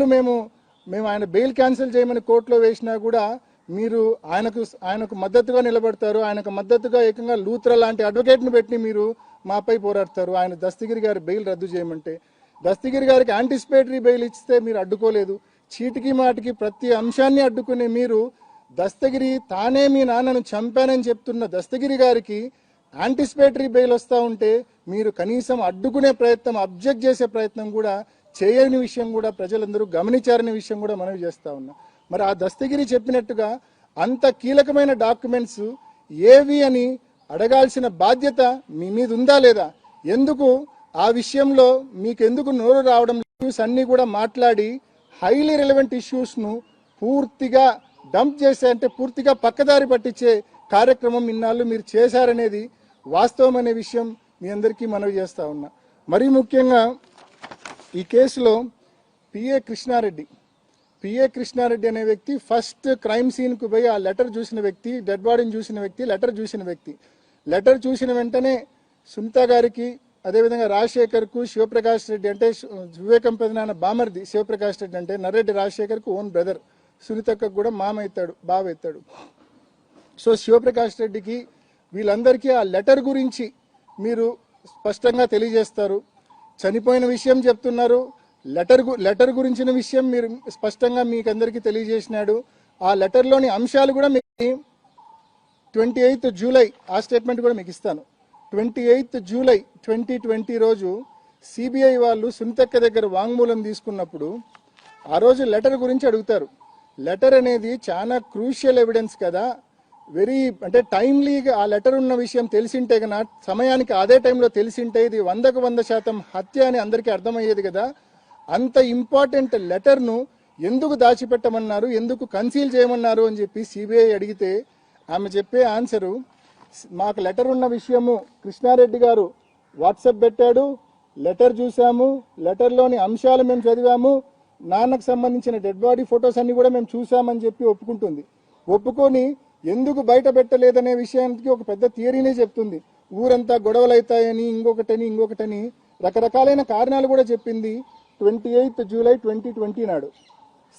మేము ఆయన bail cancel చేయమని కోర్టులో వేసినా కూడా మీరు ఆయనకు మద్దతుగా నిలబడతారు. ఆయనకు మద్దతుగా ఏకంగా లూత్రా లాంటి అడ్వకేట్ను పెట్టి మీరు మాపై పోరాడతారు. ఆయన దస్తగిరి గారి బెయిల్ రద్దు చేయమంటే, దస్తగిరి గారికి యాంటిసిపేటరీ బెయిల్ ఇస్తే మీరు అడ్డుకోలేదు. చీటికి మాటికి ప్రతి అంశాన్ని అడ్డుకునే మీరు దస్తగిరి తానే మీ నాన్నను చంపానని చెప్తున్న దస్తగిరి గారికి యాంటిసిపేటరీ బెయిల్ వస్తూ ఉంటే మీరు కనీసం అడ్డుకునే ప్రయత్నం, అబ్జెక్ట్ చేసే ప్రయత్నం కూడా చేయని విషయం కూడా ప్రజలందరూ గమనించారనే విషయం కూడా మనవి చేస్తా ఉన్నా. మరి ఆ దస్తగిరి చెప్పినట్టుగా అంత కీలకమైన డాక్యుమెంట్స్ ఏవి అని అడగాల్సిన బాధ్యత మీ మీద ఉందా లేదా? ఎందుకు ఆ విషయంలో మీకెందుకు నోరు రావడం? ఇష్యూస్ అన్నీ కూడా మాట్లాడి హైలీ రిలవెంట్ ఇష్యూస్ను పూర్తిగా డంప్ చేసే, అంటే పూర్తిగా పక్కదారి పట్టించే కార్యక్రమం ఇన్నాళ్ళు మీరు చేశారనేది వాస్తవం అనే విషయం మీ అందరికీ మనవి చేస్తా ఉన్నా. మరీ ముఖ్యంగా ఈ కేసులో పిఏ కృష్ణారెడ్డి అనే వ్యక్తి ఫస్ట్ క్రైమ్ సీన్కు పోయి ఆ లెటర్ చూసిన వ్యక్తి, డెడ్ బాడీని చూసిన వ్యక్తి, లెటర్ చూసిన వ్యక్తి. లెటర్ చూసిన వెంటనే సునీత గారికి, అదేవిధంగా రాజశేఖర్కు, శివప్రకాష్ రెడ్డి అంటే వివేకం పెదనాన్న బామర్ది శివప్రకాష్ రెడ్డి అంటే నర్రెడ్డి రాజశేఖర్కు ఓన్ బ్రదర్, సునీతకు కూడా మామ అవుతాడు, బావ అవుతాడు. సో శివప్రకాష్ రెడ్డికి వీళ్ళందరికీ ఆ లెటర్ గురించి మీరు స్పష్టంగా తెలియజేస్తారు. చనిపోయిన విషయం చెప్తున్నారు, లెటర్ గురించిన విషయం మీరు స్పష్టంగా మీకు అందరికీ తెలియజేసినాడు. ఆ లెటర్లోని అంశాలు కూడా మీకు 28 జూలై ఆ స్టేట్మెంట్ కూడా మీకు ఇస్తాను. 28 జూలై 2020 రోజు సిబిఐ వాళ్ళు సునీతక్క దగ్గర వాంగ్మూలం తీసుకున్నప్పుడు ఆ రోజు లెటర్ గురించి అడుగుతారు. లెటర్ అనేది చాలా క్రూషియల్ ఎవిడెన్స్ కదా, అంటే టైమ్లీగా ఆ లెటర్ ఉన్న విషయం తెలిసింటే కదా, సమయానికి అదే టైంలో తెలిసింటే ఇది 100% హత్య అని అందరికీ అర్థమయ్యేది కదా. అంత ఇంపార్టెంట్ లెటర్ను ఎందుకు దాచిపెట్టమన్నారు, ఎందుకు కన్సీల్ చేయమన్నారు అని చెప్పి సిబిఐ అడిగితే ఆమె చెప్పే ఆన్సరు, మాకు లెటర్ ఉన్న విషయము కృష్ణారెడ్డి గారు వాట్సాప్ పెట్టాడు, లెటర్ చూసాము, లెటర్లోని అంశాలు మేము చదివాము, నాన్నకు సంబంధించిన డెడ్ బాడీ ఫొటోస్ అన్ని కూడా మేము చూసామని చెప్పి ఒప్పుకుంటుంది. ఒప్పుకొని ఎందుకు బయట పెట్టలేదనే విషయానికి ఒక పెద్ద థియరీనే చెప్తుంది. ఊరంతా గొడవలు అవుతాయని, ఇంకొకటని రకరకాలైన కారణాలు కూడా చెప్పింది. 28 జూలై 2020 నాడు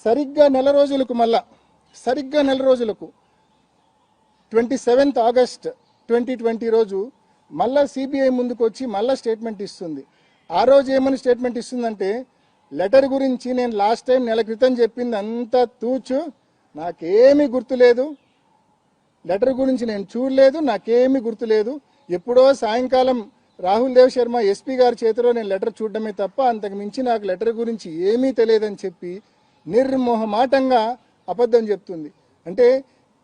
సరిగ్గా నెల రోజులకు 27 ఆగస్ట్ 2020 రోజు మళ్ళా సిబిఐ ముందుకు వచ్చి మళ్ళా స్టేట్మెంట్ ఇస్తుంది. ఆ రోజు ఏమని స్టేట్మెంట్ ఇస్తుందంటే, లెటర్ గురించి నేను లాస్ట్ టైం నెల క్రితం చెప్పింది అంతా తూచు, నాకేమీ గుర్తులేదు, లెటర్ గురించి నేను చూడలేదు, నాకేమీ గుర్తులేదు, ఎప్పుడో సాయంకాలం రాహుల్ దేవ్ శర్మ ఎస్పీ గారి చేతిలో నేను లెటర్ చూడడమే తప్ప అంతకు మించి నాకు లెటర్ గురించి ఏమీ తెలియదని చెప్పి నిర్మోహమాటంగా అబద్ధం చెప్తుంది. అంటే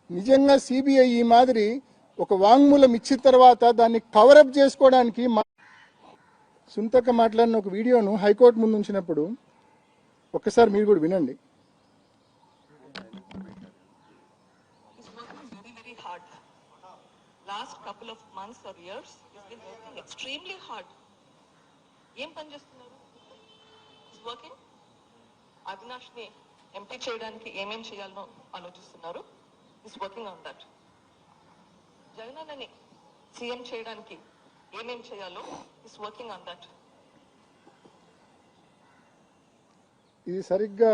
నిజంగా సిబిఐ ఈ మాదిరి ఒక వాంగ్మూలం ఇచ్చిన తర్వాత దాన్ని కవరప్ చేసుకోవడానికి సునీతక్క మాట్లాడిన ఒక వీడియోను హైకోర్టు ముందు ఉంచినప్పుడు ఒక్కసారి మీరు కూడా వినండి. Last couple of months or years, he's been working extremely hard. ఏం పని చేస్తున్నారు? He's working. అవినాష్ ని ఎంపీ చేయడానికి ఏమేం చేయాలో ఆలోచిస్తున్నారు. He's working on that. జగనన్నని సీఎం చేయడానికి ఏమేం చేయాలో He's working on that. ఇది సరిగ్గా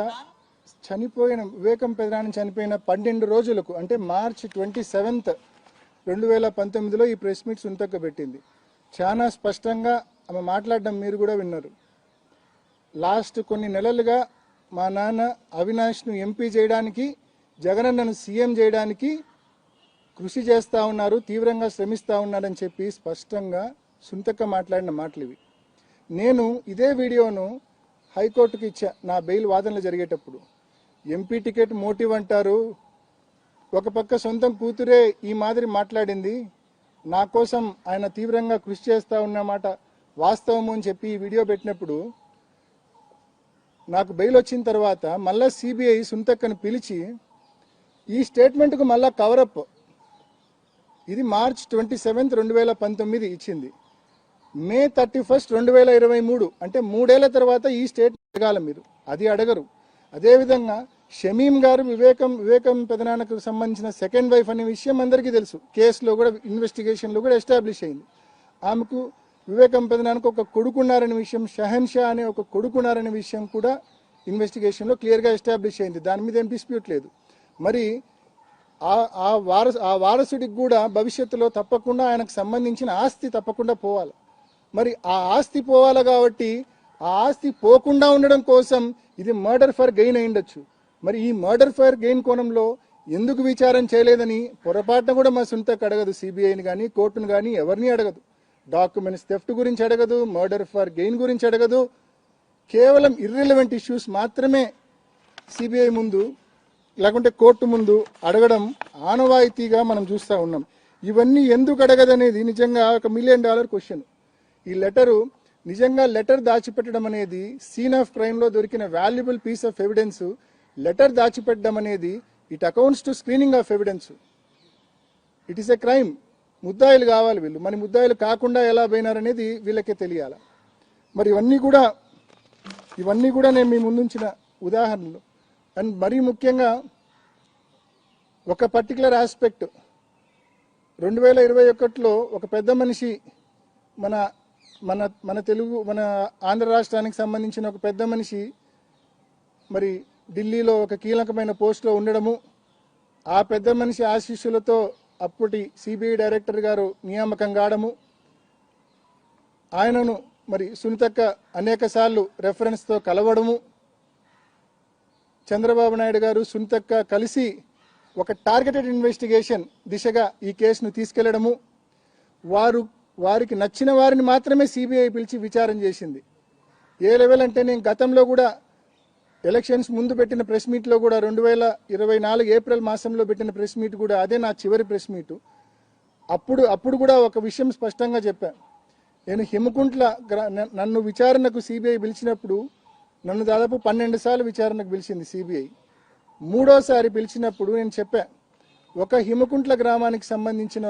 చనిపోయిన వివేకం పెదనాన్న చనిపోయిన 12 రోజులకు, అంటే మార్చి 27, 2019లో ఈ ప్రెస్ మీట్ సునీతక్క పెట్టింది. చాలా స్పష్టంగా ఆమె మాట్లాడడం మీరు కూడా విన్నారు. లాస్ట్ కొన్ని నెలలుగా మా నాన్న అవినాష్ను ఎంపీ చేయడానికి, జగనన్నను సీఎం చేయడానికి కృషి చేస్తూ ఉన్నారు, తీవ్రంగా శ్రమిస్తూ ఉన్నారని చెప్పి స్పష్టంగా సునీతక్క మాట్లాడిన మాటలు ఇవి. నేను ఇదే వీడియోను హైకోర్టుకి ఇచ్చా నా బెయిల్ వాదనలు జరిగేటప్పుడు. ఎంపీ టికెట్ మోటివ్ అంటారు, ఒక పక్క సొంతం కూతురే ఈ మాదిరి మాట్లాడింది, నా కోసం ఆయన తీవ్రంగా కృషి చేస్తూ ఉన్నమాట వాస్తవము అని చెప్పి ఈ వీడియో పెట్టినప్పుడు నాకు బెయిల్ వచ్చిన తర్వాత మళ్ళా సిబిఐ సునీతక్కను పిలిచి ఈ స్టేట్మెంట్కు మళ్ళా కవరప్, ఇది మార్చ్ 27, 2019 ఇచ్చింది. మే 31, 2023 అంటే 3 ఏళ్ల తర్వాత ఈ స్టేట్మెంట్ అడగాలి మీరు, అది అడగరు. అదేవిధంగా షమీం గారు వివేకం పెదనాన్నకు సంబంధించిన సెకండ్ వైఫ్ అనే విషయం అందరికీ తెలుసు, కేసులో కూడా ఇన్వెస్టిగేషన్లో కూడా ఎస్టాబ్లిష్ అయింది. ఆమెకు వివేకం పెదనాన్నకు ఒక కొడుకున్నారనే విషయం, షహన్ షా అనే ఒక కొడుకున్నారనే విషయం కూడా ఇన్వెస్టిగేషన్లో క్లియర్గా ఎస్టాబ్లిష్ అయింది, దాని మీద ఏం డిస్ప్యూట్ లేదు. మరి ఆ వారసుడికి కూడా భవిష్యత్తులో తప్పకుండా ఆయనకు సంబంధించిన ఆస్తి తప్పకుండా పోవాలి. మరి ఆ ఆస్తి పోవాలి కాబట్టి ఆ ఆస్తి పోకుండా ఉండడం కోసం ఇది మర్డర్ ఫర్ గెయిన్ అయిండొచ్చు. మరి ఈ మర్డర్ ఫర్ గెయిన్ కోణంలో ఎందుకు విచారణ చేయలేదని పొరపాటున కూడా మా సునీతకు అడగదు, సిబిఐని కానీ కోర్టును కానీ ఎవరిని అడగదు. డాక్యుమెంట్స్ థెఫ్ట్ గురించి అడగదు, మర్డర్ ఫర్ గెయిన్ గురించి అడగదు. కేవలం ఇర్రిలవెంట్ ఇష్యూస్ మాత్రమే సిబిఐ ముందు లేకుంటే కోర్టు ముందు అడగడం ఆనవాయితీగా మనం చూస్తూ ఉన్నాం. ఇవన్నీ ఎందుకు అడగదనేది నిజంగా ఒక $1 మిలియన్ క్వశ్చన్. ఈ లెటరు నిజంగా లెటర్ దాచిపెట్టడం అనేది సీన్ ఆఫ్ క్రైమ్లో దొరికిన valuable piece of evidence. Letter దాచిపెట్టడం అనేది it accounts to screening of evidence. It is a crime. ముద్దాయిలు కావాలి వీళ్ళు, మరి ముద్దాయిలు కాకుండా ఎలా పోయినారనేది వీళ్ళకే తెలియాలి. మరి ఇవన్నీ కూడా నేను మీ ముందుంచిన ఉదాహరణలు. అండ్ మరీ ముఖ్యంగా ఒక పర్టికులర్ ఆస్పెక్ట్ 2021లో ఒక పెద్ద మనిషి మన మన మన తెలుగు మన ఆంధ్ర రాష్ట్రానికి సంబంధించిన ఒక పెద్ద మనిషి మరి ఢిల్లీలో ఒక కీలకమైన పోస్టులో ఉండడము, ఆ పెద్ద మనిషి ఆశీస్సులతో అప్పటి సిబిఐ డైరెక్టర్ గారు నియామకం కావడము, ఆయనను మరి సునీతక్క అనేక సార్లు రెఫరెన్స్తో కలవడము, చంద్రబాబు నాయుడు గారు సునీతక్క కలిసి ఒక టార్గెటెడ్ ఇన్వెస్టిగేషన్ దిశగా ఈ కేసును తీసుకెళ్లడము, వారికి నచ్చిన వారిని మాత్రమే సిబిఐ పిలిచి విచారణ చేసింది. ఏ లెవెల్ అంటే నేను గతంలో కూడా ఎలక్షన్స్ ముందు పెట్టిన ప్రెస్ మీట్లో కూడా 2024 ఏప్రిల్ మాసంలో పెట్టిన ప్రెస్ మీట్ కూడా అదే నా చివరి ప్రెస్ మీటు. అప్పుడు కూడా ఒక విషయం స్పష్టంగా చెప్పాను. నేను హిమకుంట్ల నన్ను విచారణకు సిబిఐ పిలిచినప్పుడు నన్ను దాదాపు 12 సార్లు విచారణకు పిలిచింది సిబిఐ. మూడోసారి పిలిచినప్పుడు నేను చెప్పా, ఒక హిమకుంట్ల గ్రామానికి సంబంధించిన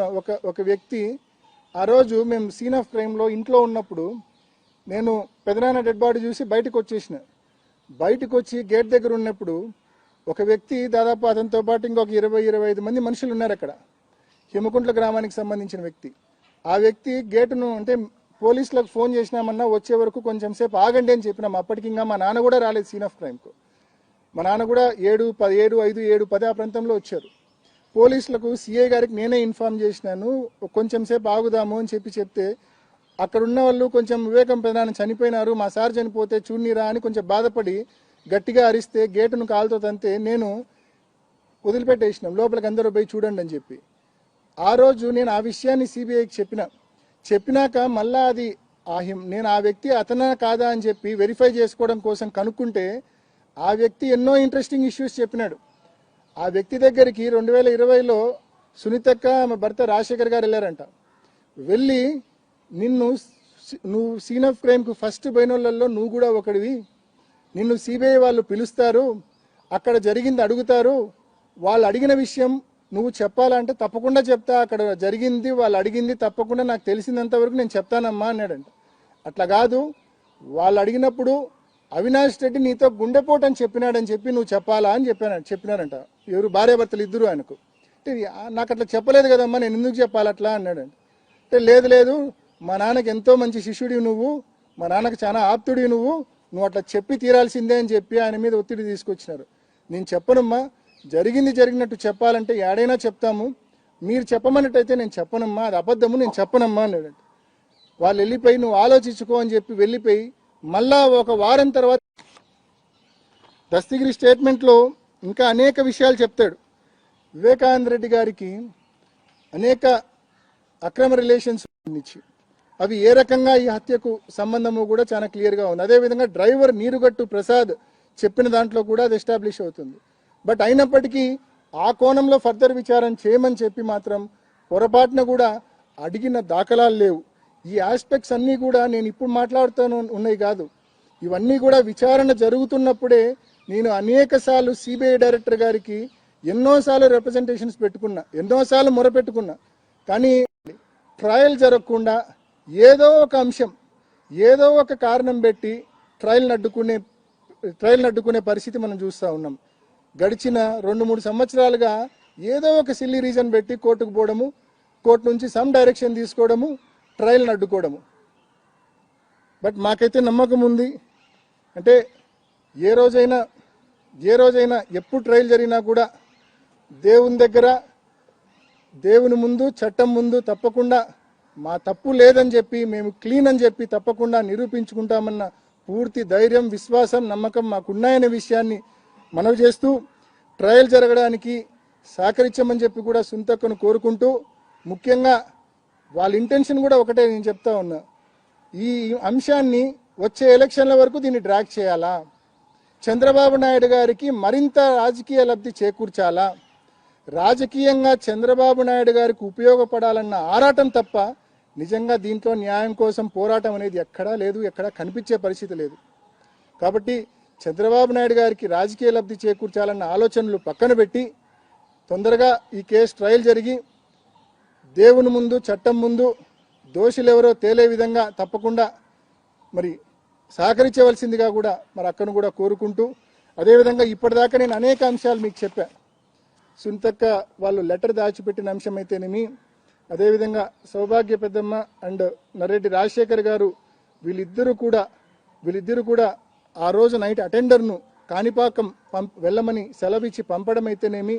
ఒక వ్యక్తి ఆ రోజు మేము సీన్ ఆఫ్ క్రైమ్లో ఇంట్లో ఉన్నప్పుడు నేను పెదనాన్న డెడ్ బాడీ చూసి బయటకు వచ్చి గేట్ దగ్గర ఉన్నప్పుడు ఒక వ్యక్తి దాదాపు అతనితో పాటు ఇంకొక 20-25 మంది మనుషులు ఉన్నారు అక్కడ, హిమకుంట్ల గ్రామానికి సంబంధించిన వ్యక్తి. ఆ వ్యక్తి గేటును అంటే పోలీసులకు ఫోన్ చేసినామన్నా వచ్చే వరకు కొంచెం సేపు ఆగండి అని చెప్పినాం. అప్పటికి ఇంకా మా నాన్న కూడా రాలేదు సీన్ ఆఫ్ క్రైమ్కు. మా నాన్న కూడా 7:10 ఆ ప్రాంతంలో వచ్చారు. పోలీసులకు సిఐ గారికి నేనే ఇన్ఫార్మ్ చేసినాను, కొంచెం సేపు ఆగుదాము అని చెప్తే అక్కడ ఉన్న వాళ్ళు కొంచెం వివేకం ప్రధానం చనిపోయినారు, మా సార్ చనిపోతే చూడనీరా అని కొంచెం బాధపడి గట్టిగా అరిస్తే గేటును కాలుతో తంతే నేను వదిలిపెట్టేసినాం, లోపలికి అందరూ పోయి చూడండి అని చెప్పి. ఆ రోజు నేను ఆ విషయాన్ని సిబిఐకి చెప్పినాక మళ్ళా అది నేను ఆ వ్యక్తి అతనా కాదా అని చెప్పి వెరిఫై చేసుకోవడం కోసం కనుక్కుంటే ఆ వ్యక్తి ఎన్నో ఇంట్రెస్టింగ్ ఇష్యూస్ చెప్పినాడు. ఆ వ్యక్తి దగ్గరికి 2020లో సునీతక్క ఆమె భర్త రాజశేఖర్ గారు వెళ్ళారంట. వెళ్ళి నువ్వు సీన్ ఆఫ్ క్రైమ్కు ఫస్ట్ పోయినోళ్ళల్లో నువ్వు కూడా ఒకడివి, నిన్ను సిబిఐ వాళ్ళు పిలుస్తారు, అక్కడ జరిగింది అడుగుతారు, వాళ్ళు అడిగిన విషయం నువ్వు చెప్పాలంటే తప్పకుండా చెప్తా, అక్కడ జరిగింది వాళ్ళు అడిగింది తప్పకుండా నాకు తెలిసినంత వరకు నేను చెప్తానమ్మా అన్నాడంట. అట్లా కాదు, వాళ్ళు అడిగినప్పుడు అవినాష్ రెడ్డి నీతో గుండెపోటు అని చెప్పినాడని చెప్పి నువ్వు చెప్పాలా అని చెప్పినారంట. ఎవరు భార్యాభర్తలు ఇద్దరు ఆయనకు. అంటే నాకు అట్లా చెప్పలేదు కదమ్మా, నేను ఎందుకు చెప్పాలి అట్లా అన్నాడంట. అంటే లేదు మా నాన్నకి ఎంతో మంచి శిష్యుడివి నువ్వు, మా నాన్నకు చాలా ఆప్తుడివి నువ్వు అట్లా చెప్పి తీరాల్సిందే అని చెప్పి ఆయన మీద ఒత్తిడి తీసుకొచ్చినారు. నేను చెప్పనమ్మా, జరిగినట్టు చెప్పాలంటే ఏడైనా చెప్తాము, మీరు చెప్పమన్నట్టయితే నేను చెప్పనమ్మా, అది అబద్ధము, నేను చెప్పనమ్మా అన్నాడంట. వాళ్ళు వెళ్ళిపోయి నువ్వు ఆలోచించుకో అని చెప్పి వెళ్ళిపోయి మళ్ళా ఒక వారం తర్వాత దస్తగిరి స్టేట్మెంట్లో ఇంకా అనేక విషయాలు చెప్తాడు. వివేకానంద రెడ్డి గారికి అనేక అక్రమ రిలేషన్స్ ఇచ్చి అవి ఏ రకంగా ఈ హత్యకు సంబంధము కూడా చాలా క్లియర్గా ఉంది. అదేవిధంగా డ్రైవర్ నీరుగట్టు ప్రసాద్ చెప్పిన దాంట్లో కూడా అది ఎస్టాబ్లిష్ అవుతుంది. బట్ అయినప్పటికీ ఆ కోణంలో ఫర్దర్ విచారణ చేయమని చెప్పి మాత్రం పొరపాటున కూడా అడిగిన దాఖలాలు లేవు. ఈ ఆస్పెక్ట్స్ అన్నీ కూడా నేను ఇప్పుడు మాట్లాడుతూనే ఉన్నాయి కాదు, ఇవన్నీ కూడా విచారణ జరుగుతున్నప్పుడే నేను అనేక సార్లు సిబిఐ డైరెక్టర్ గారికి ఎన్నోసార్లు రిప్రజెంటేషన్స్ పెట్టుకున్నా, ఎన్నోసార్లు మొరపెట్టుకున్నా. కానీ ట్రయల్ జరగకుండా ఏదో ఒక అంశం, ఏదో ఒక కారణం పెట్టి ట్రయల్ అడ్డుకునే పరిస్థితి మనం చూస్తూ ఉన్నాం. గడిచిన 2-3 సంవత్సరాలుగా ఏదో ఒక సిల్లీ రీజన్ పెట్టి కోర్టుకు పోవడము, కోర్టు నుంచి సమ్ డైరెక్షన్ తీసుకోవడము, ట్రయల్ని అడ్డుకోవడము. బట్ మాకైతే నమ్మకం ఉంది, అంటే ఏ రోజైనా ఎప్పుడు ట్రయల్ జరిగినా కూడా దేవుని దగ్గర, దేవుని ముందు, చట్టం ముందు తప్పకుండా మా తప్పు లేదని చెప్పి, మేము క్లీన్ అని చెప్పి తప్పకుండా నిరూపించుకుంటామన్న పూర్తి ధైర్యం, విశ్వాసం, నమ్మకం మాకున్నాయనే విషయాన్ని మనవి చేస్తూ ట్రయల్ జరగడానికి సహకరించమని చెప్పి కూడా సునీతక్కను కోరుకుంటూ, ముఖ్యంగా వాళ్ళ ఇంటెన్షన్ కూడా ఒకటే, నేను చెప్తా ఉన్నా, ఈ అంశాన్ని వచ్చే ఎలక్షన్ల వరకు దీన్ని డ్రాగ్ చేయాలా, చంద్రబాబు నాయుడు గారికి మరింత రాజకీయ లబ్ధి చేకూర్చాలా, రాజకీయంగా చంద్రబాబు నాయుడు గారికి ఉపయోగపడాలన్న ఆరాటం తప్ప నిజంగా దీంట్లో న్యాయం కోసం పోరాటం అనేది ఎక్కడా లేదు, ఎక్కడా కనిపించే పరిస్థితి లేదు. కాబట్టి చంద్రబాబు నాయుడు గారికి రాజకీయ లబ్ధి చేకూర్చాలన్న ఆలోచనలు పక్కన పెట్టి తొందరగా ఈ కేసు ట్రయల్ జరిగి దేవుని ముందు, చట్టం ముందు దోషులెవరో తేలే విధంగా తప్పకుండా మరి సహకరించవలసిందిగా కూడా మరి అక్కను కూడా కోరుకుంటూ, అదేవిధంగా ఇప్పటిదాకా నేను అనేక అంశాలు మీకు చెప్పా. సునీతక్క వాళ్ళు లెటర్ దాచిపెట్టిన అంశం అయితేనేమి, అదేవిధంగా సౌభాగ్య పెద్దమ్మ అండ్ నరెడ్డి రాజశేఖర్ గారు వీళ్ళిద్దరూ కూడా ఆ రోజు నైట్ అటెండర్ను కాణిపాకం వెళ్ళమని సెలవిచ్చి పంపడం అయితేనేమి,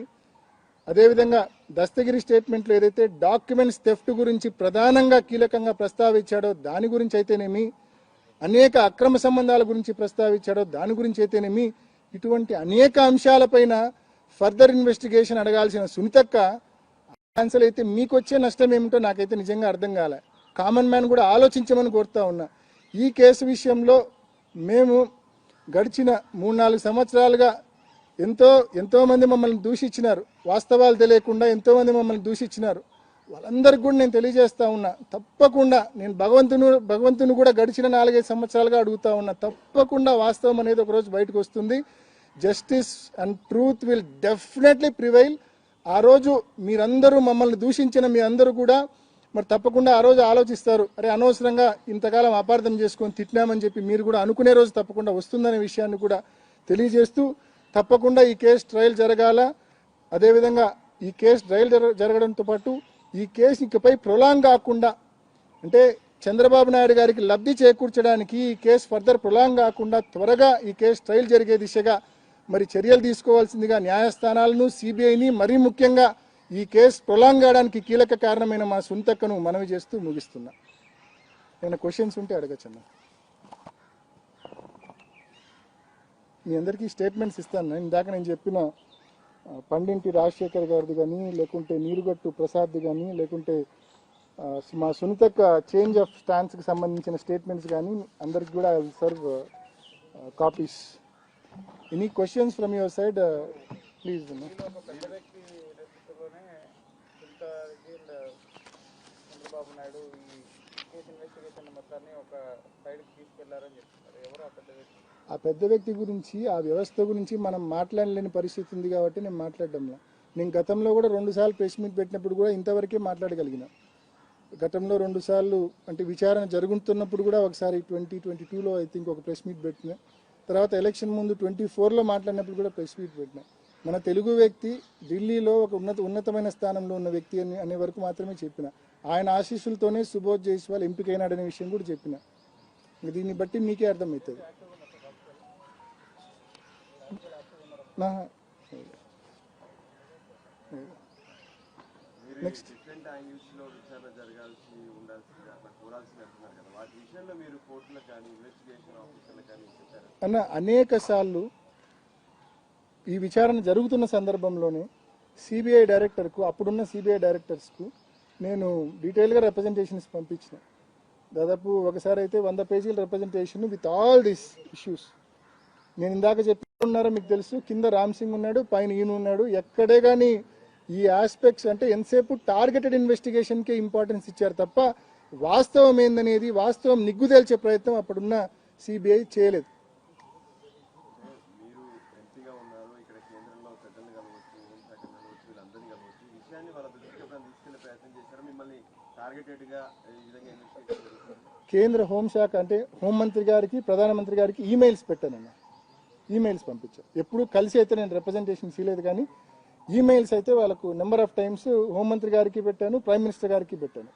అదేవిధంగా దస్తగిరి స్టేట్మెంట్లో ఏదైతే డాక్యుమెంట్స్ థెఫ్ట్ గురించి ప్రధానంగా కీలకంగా ప్రస్తావించాడో దాని గురించి అయితేనేమి, అనేక అక్రమ సంబంధాల గురించి ప్రస్తావించాడో దాని గురించి అయితేనేమి, ఇటువంటి అనేక అంశాలపైన ఫర్దర్ ఇన్వెస్టిగేషన్ అడగాల్సిన సునీతక్క ఆన్సర్ అయితే మీకు వచ్చే నష్టం ఏమిటో నాకైతే నిజంగా అర్థం కాలే. కామన్ మ్యాన్ కూడా ఆలోచించమని కోరుతా ఉన్నా. ఈ కేసు విషయంలో మేము గడిచిన 3-4 సంవత్సరాలుగా ఎంతో మంది మమ్మల్ని దూషించినారు, వాస్తవాలు తెలియకుండా ఎంతో మంది మమ్మల్ని దూషించినారు. వాళ్ళందరికీ కూడా నేను తెలియజేస్తా ఉన్నా, తప్పకుండా నేను భగవంతుని కూడా గడిచిన 4-5 సంవత్సరాలుగా అడుగుతా ఉన్నా, తప్పకుండా వాస్తవం అనేది ఒకరోజు బయటకు వస్తుంది. Justice and truth will definitely prevail. ఆ రోజు మీరందరూ మమ్మల్ని దూషించిన మీ అందరూ కూడా మరి తప్పకుండా ఆ రోజు ఆలోచిస్తారు, అరే అనవసరంగా ఇంతకాలం అపార్థం చేసుకొని తిట్టినామని చెప్పి మీరు కూడా అనుకునే రోజు తప్పకుండా వస్తుందనే విషయాన్ని కూడా తెలియజేస్తూ, తప్పకుండా ఈ కేసు ట్రయల్ జరగాల. అదేవిధంగా ఈ కేసు ట్రయల్ జరగడంతో పాటు ఈ కేసు ఇకపై ప్రొలాంగ్ కాకుండా, అంటే చంద్రబాబు నాయుడు గారికి లబ్ధి చేకూర్చడానికి ఈ కేసు ఫర్దర్ ప్రొలాంగ్ కాకుండా త్వరగా ఈ కేసు ట్రయల్ జరిగే దిశగా మరి చర్యలు తీసుకోవాల్సిందిగా న్యాయస్థానాలను, సిబిఐని, మరీ ముఖ్యంగా ఈ కేసు ప్రొలాంగ్ కావడానికి కీలక కారణమైన మా సునీతక్కను మనవి చేస్తూ ముగిస్తున్నా. ఏమైనా క్వశ్చన్స్ ఉంటే అడగచ్చన్నా. మీ అందరికీ స్టేట్మెంట్స్ ఇస్తాను. ఇందాక నేను చెప్పిన పండింటి రాజశేఖర్ గారిది కానీ, లేకుంటే నీరుగట్టు ప్రసాద్ది కానీ, లేకుంటే మా సునీతక్క చేంజ్ ఆఫ్ స్టాండ్స్కి సంబంధించిన స్టేట్మెంట్స్ కానీ అందరికి కూడా I will serve copies. Any questions from your side please. Chandrababu Naidu ఈ కేసు ఇన్వెస్టిగేషన్ మొత్తాన్ని ఒక సైడ్కి తీసుకెళ్లారని చెప్తున్నారు. ఎవరు ఆ పెద్ద వ్యక్తి? ఆ పెద్ద వ్యక్తి గురించి, ఆ వ్యవస్థ గురించి మనం మాట్లాడలేని పరిస్థితి ఉంది కాబట్టి నేను మాట్లాడడంలో. నేను గతంలో కూడా 2 సార్లు ప్రెస్ మీట్ పెట్టినప్పుడు కూడా ఇంతవరకే మాట్లాడగలిగిన. గతంలో 2 సార్లు అంటే విచారణ జరుగుతున్నప్పుడు కూడా ఒకసారి 2022లో ఐ థింక్ ఒక ప్రెస్ మీట్ పెట్టిన, తర్వాత ఎలక్షన్ ముందు 24లో మాట్లాడినప్పుడు కూడా ప్రెస్ మీట్ పెట్టిన. మన తెలుగు వ్యక్తి ఢిల్లీలో ఒక ఉన్నతమైన స్థానంలో ఉన్న వ్యక్తి అనే వరకు మాత్రమే చెప్పిన. ఆయన ఆశీస్సులతోనే సుబోధ్ జైస్వాల్ ఎంపికైనాడనే విషయం కూడా చెప్పిన. దీన్ని బట్టి మీకే అర్థమవుతుంది. నెక్స్ట్ అన్న అనేక సార్లు ఈ విచారణ జరుగుతున్న సందర్భంలోనే సిబిఐ డైరెక్టర్కు, అప్పుడున్న సిబిఐ డైరెక్టర్స్కు నేను డీటెయిల్గా రిప్రజెంటేషన్స్ పంపించిన. దాదాపు ఒకసారి అయితే 100 పేజీల representation with all these issues. నేను ఇందాక చెప్పుకున్నారో మీకు తెలుసు, కింద రామ్ సింగ్ ఉన్నాడు, పైన ఈయన ఉన్నాడు. ఎక్కడే కానీ ఈ ఆస్పెక్ట్స్ అంటే ఎంతసేపు టార్గెటెడ్ ఇన్వెస్టిగేషన్కే ఇంపార్టెన్స్ ఇచ్చారు తప్ప వాస్తవం ఏందనేది, వాస్తవం నిగ్గు తేల్చే ప్రయత్నం అప్పుడున్న సిబిఐ చేయలేదు. కేంద్ర హోంశాఖ అంటే హోంమంత్రి గారికి, ప్రధానమంత్రి గారికి ఈమెయిల్స్ పెట్టానన్న, ఈమెయిల్స్ పంపించాను. ఎప్పుడు కలిసి అయితే నేను రిప్రజెంటేషన్స్ ఇవ్వలేదు, కానీ ఈమెయిల్స్ అయితే వాళ్ళకు నెంబర్ ఆఫ్ టైమ్స్ హోంమంత్రి గారికి పెట్టాను, ప్రైమ్ మినిస్టర్ గారికి పెట్టాను,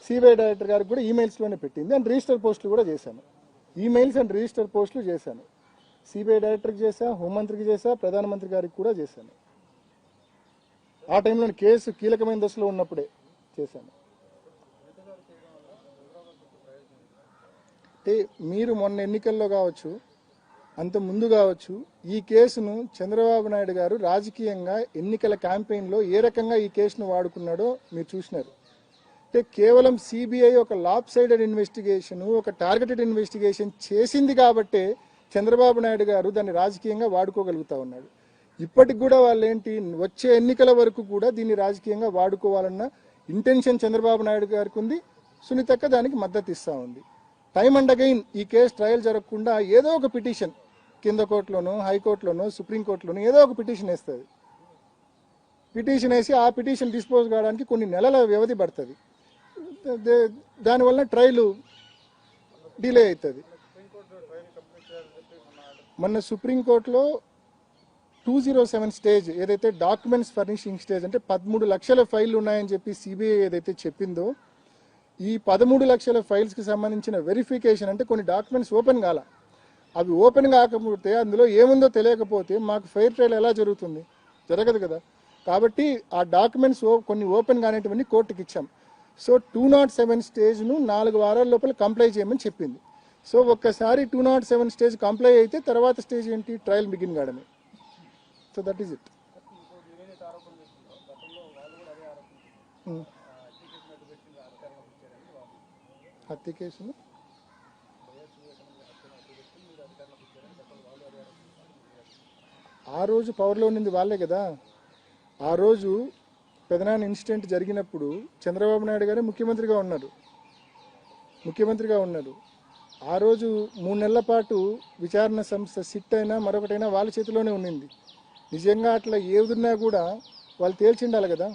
సిబిఐ డైరెక్టర్ గారికి కూడా ఈమెయిల్స్లోనే పెట్టింది. అండ్ రిజిస్టర్ పోస్టులు కూడా చేశాను, ఈమెయిల్స్ అండ్ రిజిస్టర్ పోస్టులు చేశాను. సిబిఐ డైరెక్టర్కి చేశా, హోంమంత్రికి చేశా, ప్రధానమంత్రి గారికి కూడా చేశాను. ఆ టైంలో కేసు కీలకమైన దశలో ఉన్నప్పుడే చేశాను. అంటే మీరు మొన్న ఎన్నికల్లో కావచ్చు, అంత ముందు కావచ్చు, ఈ కేసును చంద్రబాబు నాయుడు గారు రాజకీయంగా ఎన్నికల క్యాంపెయిన్లో ఏ రకంగా ఈ కేసును వాడుకున్నాడో మీరు చూసినారు. అంటే కేవలం సిబిఐ ఒక లాప్ సైడెడ్ ఇన్వెస్టిగేషన్, ఒక టార్గెటెడ్ ఇన్వెస్టిగేషన్ చేసింది కాబట్టే చంద్రబాబు నాయుడు గారు దాన్ని రాజకీయంగా వాడుకోగలుగుతా ఉన్నాడు. ఇప్పటికి కూడా వాళ్ళు ఏంటి, వచ్చే ఎన్నికల వరకు కూడా దీన్ని రాజకీయంగా వాడుకోవాలన్న ఇంటెన్షన్ చంద్రబాబు నాయుడు గారికి ఉంది. సునీతక్క దానికి మద్దతు ఇస్తా ఉంది. టైమ్ అండ్ అగైన్ ఈ కేసు ట్రయల్ జరగకుండా ఏదో ఒక పిటిషన్ కింద కోర్టులోనో, హైకోర్టులోనో, సుప్రీంకోర్టులోనో ఏదో ఒక పిటిషన్ వేస్తుంది. పిటిషన్ వేసి ఆ పిటిషన్ డిస్పోజ్ కావడానికి కొన్ని నెలల వ్యవధి పడుతుంది. దానివల్ల ట్రయల్ డిలే అవుతుంది. మొన్న సుప్రీంకోర్టులో 207 స్టేజ్ ఏదైతే డాక్యుమెంట్స్ ఫర్నిషింగ్ స్టేజ్, అంటే 13 లక్షల ఫైళ్లు ఉన్నాయని చెప్పి సిబిఐ ఏదైతే చెప్పిందో, ఈ 13 లక్షల ఫైల్స్కి సంబంధించిన వెరిఫికేషన్, అంటే కొన్ని డాక్యుమెంట్స్ ఓపెన్ కాల, అవి ఓపెన్ కాకపోతే అందులో ఏముందో తెలియకపోతే మాకు ఫెయిర్ ట్రయల్ ఎలా జరుగుతుంది? జరగదు కదా. కాబట్టి ఆ డాక్యుమెంట్స్ కొన్ని ఓపెన్ కానివన్నీ కోర్టుకి ఇచ్చాం. సో 207 స్టేజ్ను 4 వారాల లోపల కంప్లై చేయమని చెప్పింది. సో ఒక్కసారి 207 స్టేజ్ కంప్లై అయితే తర్వాత స్టేజ్ ఏంటి, ట్రయల్ బిగిన్ కావడమే. So that is it. హత్య కేసును ఆ రోజు పవర్లో ఉన్నది వాళ్ళే కదా. ఆ రోజు పెదనాన్న ఇన్సిడెంట్ జరిగినప్పుడు చంద్రబాబు నాయుడు గారే ముఖ్యమంత్రిగా ఉన్నారు. ఆ రోజు 3 నెలల పాటు విచారణ సంస్థ సిట్ అయినా మరొకటైనా వాళ్ళ చేతిలోనే ఉన్నింది. నిజంగా అట్లా ఏదున్నా కూడా వాళ్ళు తేల్చిండాలి కదా.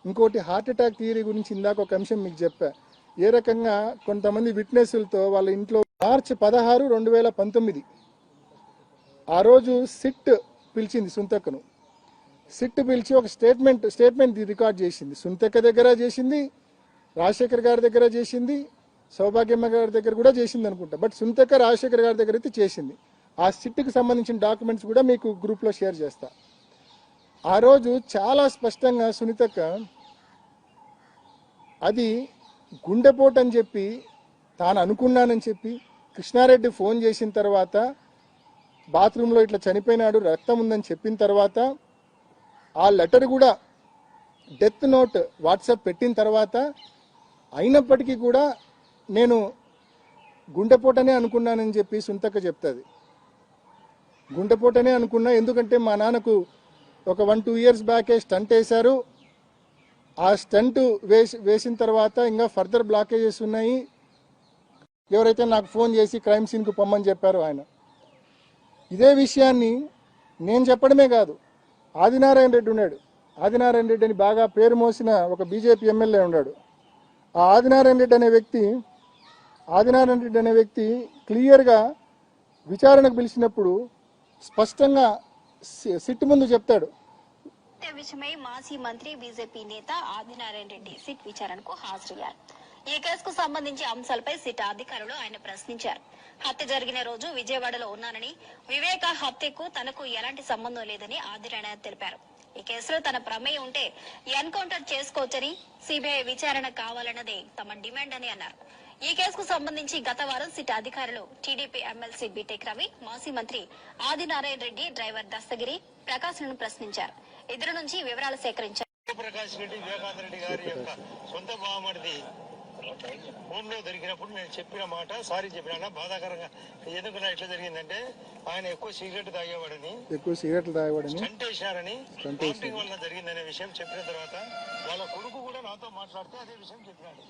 ఇంకోటి, హార్ట్ అటాక్ థియరీ గురించి ఇందాక ఒక అంశం మీకు చెప్పా. ఏ రకంగా కొంతమంది విట్నెస్లతో వాళ్ళ ఇంట్లో మార్చి 16, 2019 ఆ రోజు సిట్ పిలిచింది సుంతక్కను. సిట్ పిలిచి ఒక స్టేట్మెంట్ రికార్డ్ చేసింది. సుంతక్క దగ్గర చేసింది, రాజశేఖర్ గారి దగ్గర చేసింది, సౌభాగ్యమ్మ గారి దగ్గర కూడా చేసింది అనుకుంటా. బట్ సుంతక్క రాజశేఖర్ గారి దగ్గర అయితే చేసింది. ఆ సిట్కి సంబంధించిన డాక్యుమెంట్స్ కూడా మీకు గ్రూప్లో షేర్ చేస్తా. ఆ రోజు చాలా స్పష్టంగా సునీతక్క అది గుండెపోటు అని చెప్పి తాను అనుకున్నానని చెప్పి, కృష్ణారెడ్డి ఫోన్ చేసిన తర్వాత బాత్రూంలో ఇట్లా చనిపోయినాడు, రక్తం ఉందని చెప్పిన తర్వాత, ఆ లెటర్ కూడా డెత్ నోట్ వాట్సాప్ పెట్టిన తర్వాత, అయినప్పటికీ కూడా నేను గుండెపోటనే అనుకున్నానని చెప్పి సునీతక్క చెప్తుంది. గుండెపోటనే అనుకున్నా, ఎందుకంటే మా నాన్నకు ఒక 1-2 ఇయర్స్ బ్యాకే స్టంట్ వేశారు. ఆ స్టంట్ వేసిన తర్వాత ఇంకా ఫర్దర్ బ్లాకేజెస్ ఉన్నాయి. ఎవరైతే నాకు ఫోన్ చేసి క్రైమ్ సీన్కు పొమ్మని చెప్పారో ఆయన. ఇదే విషయాన్ని నేను చెప్పడమే కాదు, ఆదినారాయణ రెడ్డి ఉన్నాడు. ఆదినారాయణ రెడ్డి అని బాగా పేరు మోసిన ఒక బీజేపీ ఎమ్మెల్యే ఉన్నాడు. ఆ ఆదినారాయణ రెడ్డి అనే వ్యక్తి క్లియర్గా విచారణకు పిలిచినప్పుడు స్పష్టంగా సిట్ ముందు చెప్తాడు. విషయమై మాజీ మంత్రి బీజేపీ నేత ఆదినారాయణ రెడ్డి సిట్ విచారణకు హాజరయ్యారు. ఈ కేసుకు సంబంధించి అంశాలపై సిట్ అధికారులు ఆయన ప్రశ్నించారు. హత్య జరిగిన రోజు విజయవాడలో ఉన్నానని, వివేక హత్యకు తనకు ఎలాంటి సంబంధం లేదని ఆదినారాయణ తెలిపారు. ఈ కేసులో తన ప్రమేయం ఉంటే ఎన్కౌంటర్ చేసుకోవచ్చని, సిబిఐ విచారణ కావాలన్నదే తమ డిమాండ్ అని అన్నారు. ఈ కేసుకు సంబంధించి గత వారం సిట్ అధికారులు టీడీపీ ఎమ్మెల్సీ బీటెక్ రవి, మాజీ మంత్రి ఆదినారాయణ రెడ్డి, డ్రైవర్ దస్తగిరి, ప్రకాశ్లను ప్రశ్నించారు. ఇద్దరు నుంచి వివరాలు సేకరించారు. ప్రకాష్ రెడ్డి, వివేకానంద రెడ్డి గారి యొక్క సొంత బావమరిది ఫోన్ లో దొరికినప్పుడు నేను చెప్పిన మాట సారీ చెప్పినా బాధాకరంగా. ఎందుకు ఇట్లా జరిగిందంటే, ఆయన ఎక్కువ సిగరెట్లు తాగేవాడని స్టంట్ వేసినారని, స్టంటింగ్ వల్ల జరిగిందనే విషయం చెప్పిన తర్వాత వాళ్ళ కొడుకు కూడా నాతో మాట్లాడితే అదే విషయం చెప్పినాడు.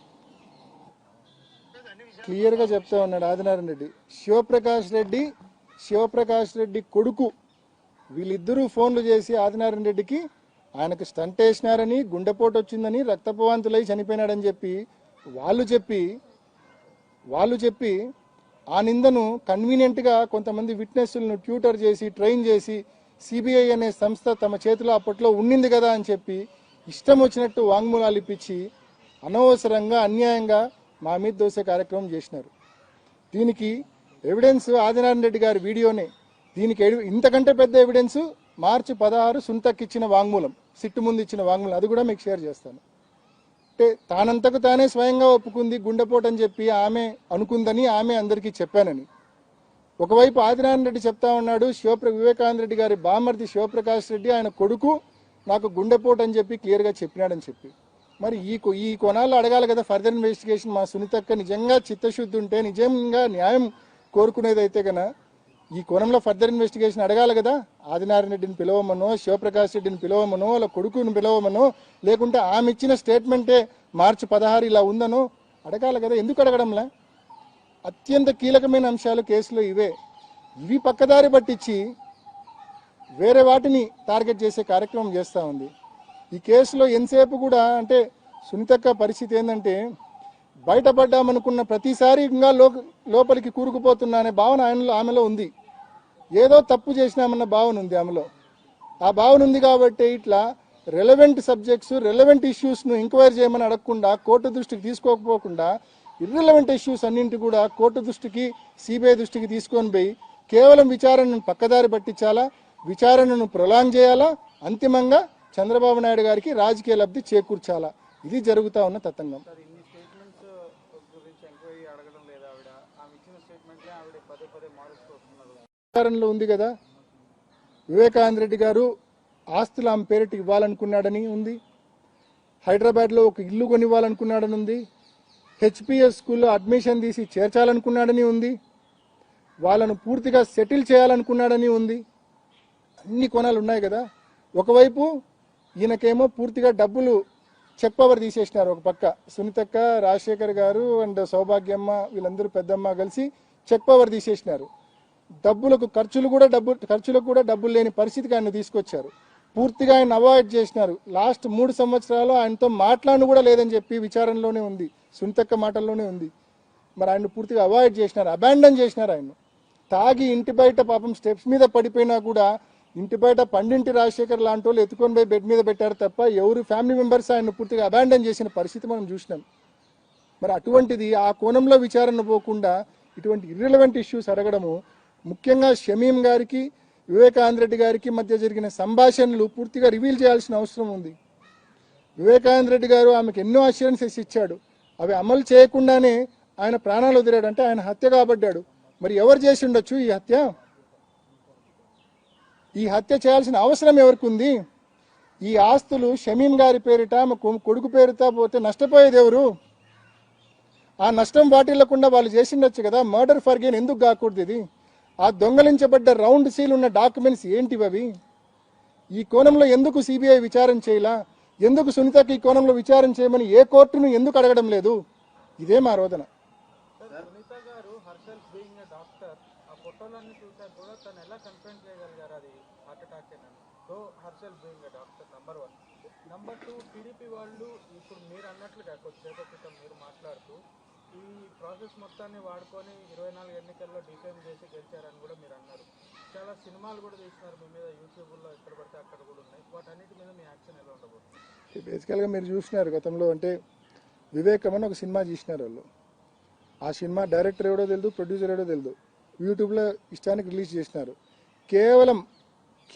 క్లియర్గా చెప్తా ఉన్నాడు ఆదినారాయణ రెడ్డి. శివప్రకాష్ రెడ్డి కొడుకు వీళ్ళిద్దరూ ఫోన్లు చేసి ఆదినారాయణ రెడ్డికి ఆయనకు స్టంట్ వేసినారని, గుండెపోటు వచ్చిందని, రక్తపవాంతులై చనిపోయినాడని చెప్పి వాళ్ళు చెప్పి ఆ నిందను కన్వీనియంట్గా కొంతమంది విట్నెస్లను ట్యూటర్ చేసి, ట్రైన్ చేసి, సిబిఐ అనే సంస్థ తమ చేతిలో అప్పట్లో ఉండింది కదా అని చెప్పి ఇష్టం వచ్చినట్టు వాంగ్మూలాలు ఇప్పించి అనవసరంగా, అన్యాయంగా మా మీద దోసే కార్యక్రమం చేసినారు. దీనికి ఎవిడెన్స్ ఆదినారాయణ రెడ్డి గారి వీడియోనే. దీనికి ఇంతకంటే పెద్ద ఎవిడెన్స్ మార్చి 16 సునీతకి ఇచ్చిన వాంగ్మూలం, సిట్టు ముందు ఇచ్చిన వాంగ్మూలం, అది కూడా మీకు షేర్ చేస్తాను. అంటే తానంతకు తానే స్వయంగా ఒప్పుకుంది గుండెపోటు అని చెప్పి ఆమె అనుకుందని, ఆమె అందరికీ చెప్పానని. ఒకవైపు ఆదినారాయణ రెడ్డి చెప్తా ఉన్నాడు, వివేకానంద రెడ్డి గారి బామర్ది శివప్రకాష్ రెడ్డి ఆయన కొడుకు నాకు గుండెపోటు అని చెప్పి క్లియర్గా చెప్పినాడని చెప్పి. మరి ఈ కోణాల్లో అడగాలి కదా ఫర్దర్ ఇన్వెస్టిగేషన్. మా సునీతక్క నిజంగా చిత్తశుద్ధి ఉంటే, నిజంగా న్యాయం కోరుకునేదైతే కనుక ఈ కోణంలో ఫర్దర్ ఇన్వెస్టిగేషన్ అడగాలి కదా. ఆదినారాయణ రెడ్డిని పిలవమనో, శివప్రకాష్ రెడ్డిని పిలవమనో, వాళ్ళ కొడుకుని పిలవమనో, లేకుంటే ఆమె ఇచ్చిన స్టేట్మెంటే మార్చి 16 ఇలా ఉందనో అడగాలి కదా. ఎందుకు అడగడంలా? అత్యంత కీలకమైన అంశాలు కేసులో ఇవే. ఇవి పక్కదారి పట్టించి వేరే వాటిని టార్గెట్ చేసే కార్యక్రమం చేస్తూ ఉంది. ఈ కేసులో ఎంతసేపు కూడా అంటే సునీతక్క పరిస్థితి ఏంటంటే, బయటపడ్డామనుకున్న ప్రతిసారి ఇంకా లోపలికి కూరుకుపోతున్నా అనే భావన ఆమెలో ఉంది. ఏదో తప్పు చేసినామన్న భావన ఉంది ఆమెలో. ఆ భావన ఉంది కాబట్టి ఇట్లా రెలవెంట్ సబ్జెక్ట్స్, రెలవెంట్ ఇష్యూస్ను ఎంక్వైరీ చేయమని అడగకుండా, కోర్టు దృష్టికి తీసుకోకపోకుండా ఇర్రెలవెంట్ ఇష్యూస్ అన్నింటి కూడా కోర్టు దృష్టికి, సిబిఐ దృష్టికి తీసుకొని పోయి కేవలం విచారణను పక్కదారి పట్టించాలా, విచారణను ప్రొలాంగ్ చేయాలా, అంతిమంగా చంద్రబాబు నాయుడు గారికి రాజకీయ లబ్ధి చేకూర్చాలా. ఇది జరుగుతూ ఉన్న తతంగం. ఇన్ని స్టేట్మెంట్స్ గురించి ఎంక్వైరీ అడగడం లేదా ఆవిడ? ఆమె ఇచ్చిన స్టేట్మెంట్లే ఆవిడ పదే పదే మారుస్తూ వస్తున్నారు. విచారణలో ఉంది కదా, వివేకానంద రెడ్డి గారు ఆస్తులు ఆమె పేరిట ఇవ్వాలనుకున్నాడని ఉంది. హైదరాబాద్లో ఒక ఇల్లు కొనివ్వాలనుకున్నాడని ఉంది. హెచ్పిఎస్ స్కూల్లో అడ్మిషన్ తీసి చేర్చాలనుకున్నాడని ఉంది. వాళ్ళను పూర్తిగా సెటిల్ చేయాలనుకున్నాడని ఉంది. అన్ని కోణాలు ఉన్నాయి కదా. ఒకవైపు ఈయనకేమో పూర్తిగా డబ్బులు చెక్ పవర్ తీసేసినారు. ఒక పక్క సునీతక్క, రాజశేఖర్ గారు అండ్ సౌభాగ్యమ్మ వీళ్ళందరూ పెద్దమ్మ కలిసి చెక్ పవర్ తీసేసినారు. ఖర్చులకు కూడా డబ్బులు లేని పరిస్థితికి ఆయన తీసుకొచ్చారు. పూర్తిగా ఆయన అవాయిడ్ చేసినారు. లాస్ట్ 3 సంవత్సరాలు ఆయనతో మాట్లాడను కూడా లేదని చెప్పి విచారణలోనే ఉంది, సునీతక్క మాటల్లోనే ఉంది. మరి ఆయన పూర్తిగా అవాయిడ్ చేసినారు, అబాండన్ చేసినారు. ఆయన తాగి ఇంటి బయట పాపం స్టెప్స్ మీద పడిపోయినా కూడా ఇంటి బయట పండింటి రాజశేఖర్ లాంటి వాళ్ళు ఎత్తుకొని పోయి బెడ్ మీద పెట్టారు తప్ప ఎవరు ఫ్యామిలీ మెంబర్స్ ఆయన పూర్తిగా అబాండన్ చేసిన పరిస్థితి మనం చూసినాం. మరి అటువంటిది ఆ కోణంలో విచారణ పోకుండా ఇటువంటి ఇర్రెలవెంట్ ఇష్యూస్ అడగడము, ముఖ్యంగా షమీం గారికి వివేకానంద రెడ్డి గారికి మధ్య జరిగిన సంభాషణలు పూర్తిగా రివీల్ చేయాల్సిన అవసరం ఉంది. వివేకానంద రెడ్డి గారు ఆమెకు ఎన్నో అష్యూరెన్సెస్ ఇచ్చాడు, అవి అమలు చేయకుండానే ఆయన ప్రాణాలు వదిలాడు. అంటే ఆయన హత్య కాబడ్డాడు. మరి ఎవరు చేసి ఉండొచ్చు ఈ హత్య? ఈ హత్య చేయాల్సిన అవసరం ఎవరికి ఉంది? ఈ ఆస్తులు షమీం గారి పేరిట, కొడుకు పేరుతో పోతే నష్టపోయేది ఎవరు? ఆ నష్టం వాటిల్లకుండా వాళ్ళు చేసిండొచ్చు కదా. మర్డర్ ఫర్ గెయిన్ ఎందుకు కాకూడదు ఇది? ఆ దొంగలించబడ్డ రౌండ్ సీల్ ఉన్న డాక్యుమెంట్స్ ఏంటివి అవి? ఈ కోణంలో ఎందుకు సిబిఐ విచారణ చేయాలా? ఎందుకు సునీతకి ఈ కోణంలో విచారణ చేయమని ఏ కోర్టును ఎందుకు అడగడం లేదు? ఇదే మా రోదన. సునీత గారు హర్షల్ బీయింగ్ ఎ డాక్టర్, ఆ ఫోటోలన్నీ చూసారు కూడా తను ఎలా కన్ఫర్మ్ చేయగలిగారు అది హార్ట్ అటాక్ అని? So Harshal being a doctor number 1. Number 2, TDP వాళ్ళు ఇప్పుడు మీరు అన్నట్లుగా కొద్దిసేపు క్రితం మీరు మాట్లాడుతూ ఈ ప్రాసెస్ మొత్తాన్ని వాడుకొని 24 ఎన్నికల్లో డిఫైమ్ చేసి గెలిచారని కూడా మీరు అన్నారు. చాలా సినిమాలు కూడా తీసినారు మీ మీద, యూట్యూబ్లో ఎక్కడ పడితే అక్కడ కూడా ఉన్నాయి. వాటన్నిటి మీద మీ యాక్షన్ ఎలా ఉండబోతుంది? బేసికల్గా మీరు చూసినారు గతంలో, అంటే వివేకం అని ఒక సినిమా తీసినారు వాళ్ళు. ఆ సినిమా డైరెక్టర్ ఎవడో తెలియదు, ప్రొడ్యూసర్ ఎవడో తెలియదు, యూట్యూబ్లో ఇష్టానికి రిలీజ్ చేసినారు.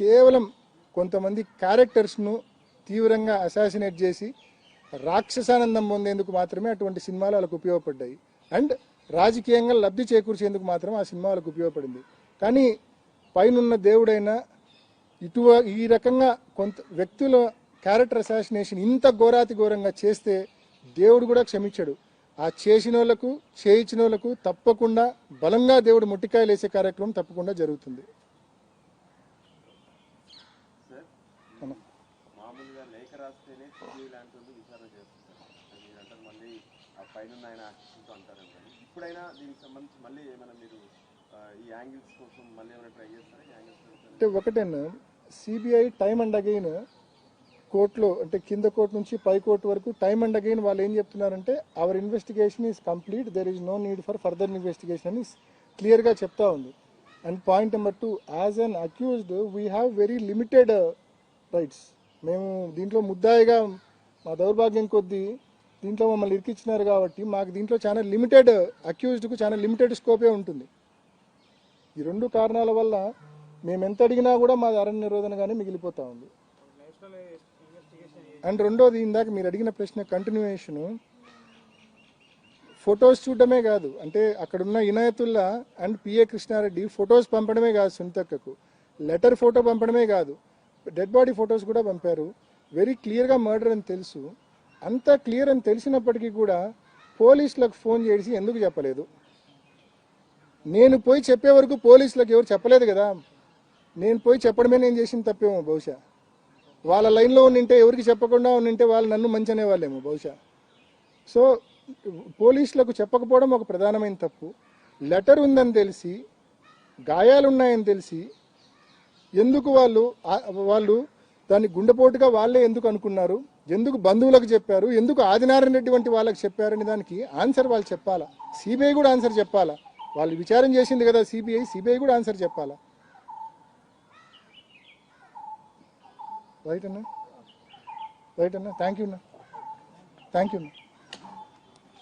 కేవలం కొంతమంది క్యారెక్టర్స్ను తీవ్రంగా అసాసినేట్ చేసి రాక్షసానందం పొందేందుకు మాత్రమే అటువంటి సినిమాలు వాళ్ళకు ఉపయోగపడ్డాయి. అండ్ రాజకీయంగా లబ్ధి చేకూర్చేందుకు మాత్రం ఆ సినిమా వాళ్ళకు ఉపయోగపడింది. కానీ పైనున్న దేవుడైనా ఈ రకంగా కొంత వ్యక్తుల క్యారెక్టర్ అసాసినేషన్ ఇంత ఘోరాతి ఘోరంగా చేస్తే దేవుడు కూడా క్షమించాడు. ఆ చేసిన వాళ్ళకు, చేయించిన వాళ్ళకు తప్పకుండా బలంగా దేవుడు ముట్టికాయలు వేసే కార్యక్రమం తప్పకుండా జరుగుతుంది. మామూలుగా లేఖ రాస్తేనే లాంటి విచారణ చేస్తున్నారు, మీరంటారు మళ్ళీ ఆ పైన ఆయన ఆశిస్తుంటూ అంటారు. ఇప్పుడైనా దీనికి సంబంధించి మళ్ళీ ఏమైనా మీరు ఈ యాంగిల్స్ కోసం మళ్ళీ ఏమైనా ట్రై చేస్తారా? అంటే ఒకటేనా, సిబిఐ టైమ్ అండ్ అగైన్ కోర్టులో, అంటే కింద కోర్టు నుంచి పై కోర్టు వరకు టైమ్ అండ్ అగైన్ వాళ్ళు ఏం చెప్తున్నారంటే our investigation is complete, there is no need for further investigation అని క్లియర్గా చెప్తా ఉంది. And point number 2, as an accused we have very limited rights. మేము దీంట్లో ముద్దాయిగా మా దౌర్భాగ్యం కొద్దీ దీంట్లో మమ్మల్ని ఇరికిచ్చినారు కాబట్టి మాకు దీంట్లో చాలా లిమిటెడ్, అక్యూజ్డ్కు చాలా లిమిటెడ్ స్కోపే ఉంటుంది. ఈ 2 కారణాల వల్ల మేము ఎంత అడిగినా కూడా మాది అరణ్య నిరోధనగానే మిగిలిపోతా ఉంది. నేషనల్ ఇన్వెస్టిగేషన్ అండ్ రెండోది, ఇందాక మీరు అడిగిన ప్రశ్న కంటిన్యూయేషను, ఫొటోస్ చూడడమే కాదు, అంటే అక్కడున్న Inayatullah and PA Krishna Reddy photos పంపడమే కాదు, సునీతక్కకు లెటర్ ఫోటో పంపడమే కాదు, డెడ్ బాడీ ఫొటోస్ కూడా పంపారు. వెరీ క్లియర్గా మర్డర్ అని తెలుసు. అంత క్లియర్ అని తెలిసినప్పటికీ కూడా పోలీసులకు ఫోన్ చేసి ఎందుకు చెప్పలేదు? నేను పోయి చెప్పే వరకు పోలీసులకు ఎవరు చెప్పలేదు కదా. నేను పోయి చెప్పడమే నేను చేసిన తప్పేమో బహుశా. వాళ్ళ లైన్లో ఉండింటే, ఎవరికి చెప్పకుండా ఉండింటే వాళ్ళు నన్ను మంచి అనేవాళ్ళేమో బహుశా. సో పోలీసులకు చెప్పకపోవడం ఒక ప్రధానమైన తప్పు. లెటర్ ఉందని తెలిసి, గాయాలున్నాయని తెలిసి ఎందుకు వాళ్ళు దాన్ని గుండెపోటుగా వాళ్ళే ఎందుకు అనుకున్నారు, ఎందుకు బంధువులకు చెప్పారు, ఎందుకు ఆదినారాయణ రెడ్డి వంటి వాళ్ళకి చెప్పారని దానికి ఆన్సర్ వాళ్ళు చెప్పాలా. సిబిఐ కూడా ఆన్సర్ చెప్పాలా. వాళ్ళు విచారం చేసింది కదా సిబిఐ కూడా ఆన్సర్ చెప్పాలా. రైట్ అన్నా, థ్యాంక్ యూ అన్నా.